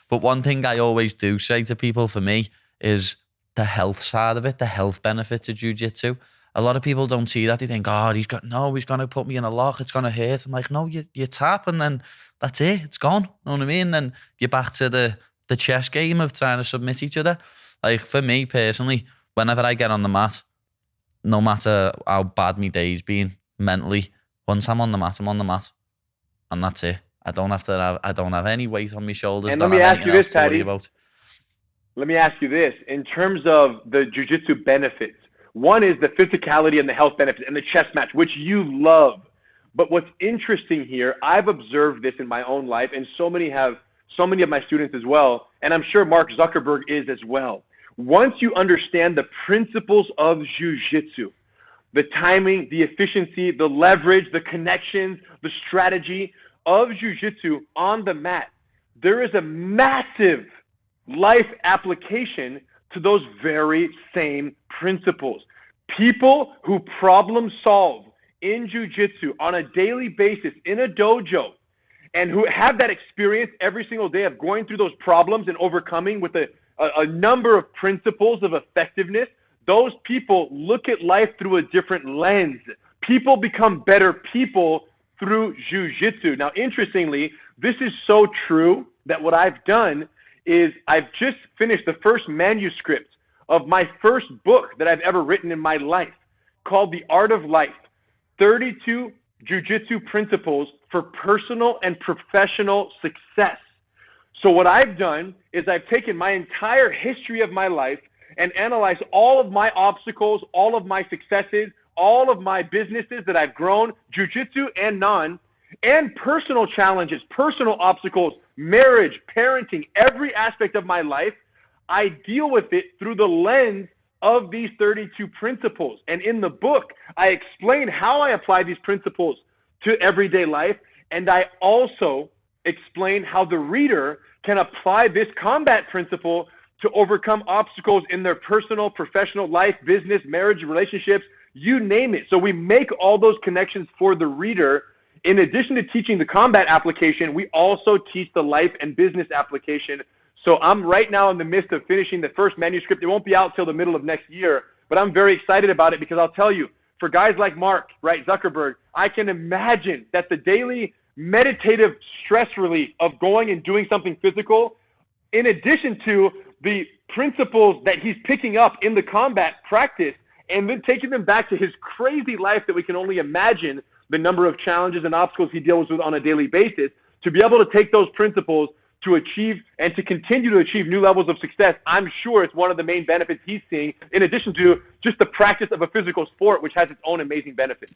But one thing I always do say to people, for me, is the health side of it, the health benefits of jiu-jitsu. A lot of people don't see that. They think, oh, he's going to put me in a lock. It's going to hurt. I'm like, no, you tap and then that's it. It's gone. You know what I mean? Then you're back to the chess game of trying to submit each other. Like, for me personally, whenever I get on the mat, no matter how bad my day's been mentally, once I'm on the mat, I'm on the mat. And that's it. I don't have any weight on my shoulders. And let me ask you this, Paddy. Let me ask you this. In terms of the jiu-jitsu benefits, one is the physicality and the health benefits and the chess match, which you love. But what's interesting here, I've observed this in my own life, and so many of my students as well, and I'm sure Mark Zuckerberg is as well. Once you understand the principles of jiu-jitsu, the timing, the efficiency, the leverage, the connections, the strategy of jiu-jitsu on the mat, there is a massive life application to those very same principles. People who problem solve in jiu-jitsu on a daily basis in a dojo and who have that experience every single day of going through those problems and overcoming with a number of principles of effectiveness, those people look at life through a different lens. People become better people through jiu-jitsu. Now, interestingly, this is so true that what I've done is I've just finished the first manuscript of my first book that I've ever written in my life, called The Art of Life, 32 Jiu-Jitsu Principles for Personal and Professional Success. So what I've done is I've taken my entire history of my life and analyzed all of my obstacles, all of my successes, all of my businesses that I've grown, jiu-jitsu and non, and personal challenges, personal obstacles, marriage, parenting, every aspect of my life. I deal with it through the lens of these 32 principles. And in the book, I explain how I apply these principles to everyday life. And I also explain how the reader can apply this combat principle to overcome obstacles in their personal, professional life, business, marriage, relationships, you name it. So we make all those connections for the reader. In addition to teaching the combat application, we also teach the life and business application. So I'm right now in the midst of finishing the first manuscript. It won't be out till the middle of next year, but I'm very excited about it because I'll tell you, for guys like Mark, right, Zuckerberg, I can imagine that the daily meditative stress relief of going and doing something physical, in addition to the principles that he's picking up in the combat practice and then taking them back to his crazy life that we can only imagine the number of challenges and obstacles he deals with on a daily basis, to be able to take those principles to achieve and to continue to achieve new levels of success. I'm sure it's one of the main benefits he's seeing, in addition to just the practice of a physical sport, which has its own amazing benefits.